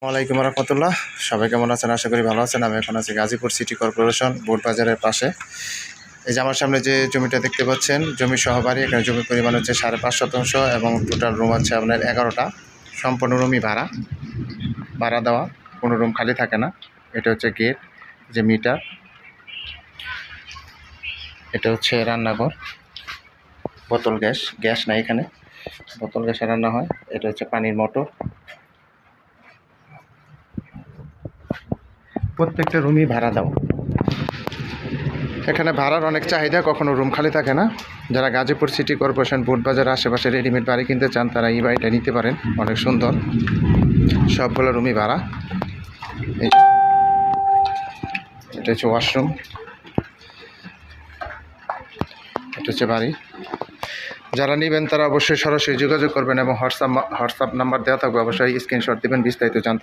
ওয়ালাইকুম রহমতুল্লাহ। সবাই কেমন আছেন? আশা করি ভালো আছেন। আমি এখন আছি গাজীপুর সিটি কর্পোরেশন বোট বাজারের পাশে। এই যে আমার সামনে যে জমিটা দেখতে পাচ্ছেন, জমি সহবাড়ি। এখানে জমির পরিমাণ হচ্ছে 5.5 শতাংশ এবং টোটাল রুম আছে আপনার 11টা। সম্পূর্ণ রুমই ভাড়া দেওয়া, কোনো রুম খালি থাকে না। এটা হচ্ছে গেট, যে মিটার, এটা হচ্ছে রান্নাঘর, বোতল গ্যাস নাই এখানে, বোতল গ্যাসে রান্না হয়। এটা হচ্ছে পানির মোটর। প্রত্যেকটা রুমই ভাড়া দাও। এখানে ভাড়ার অনেক চাহিদা, কখনো রুম খালি থাকে না। যারা গাজীপুর সিটি কর্পোরেশন বোট বাজার আশেপাশে রেডিমেড বাড়ি কিনতে চান তারা এই বাড়িটা নিতে পারেন। অনেক সুন্দর, সবগুলো রুমই ভাড়া। এটা হচ্ছে ওয়াশরুম, এটা হচ্ছে বাড়ি। যারা নেবেন তারা অবশ্যই সরাসরি যোগাযোগ করবেন এবং হোয়াটসঅ্যাপ নাম্বার দেওয়া থাকবে, অবশ্যই স্ক্রিনশট দেবেন বিস্তারিত জানতে।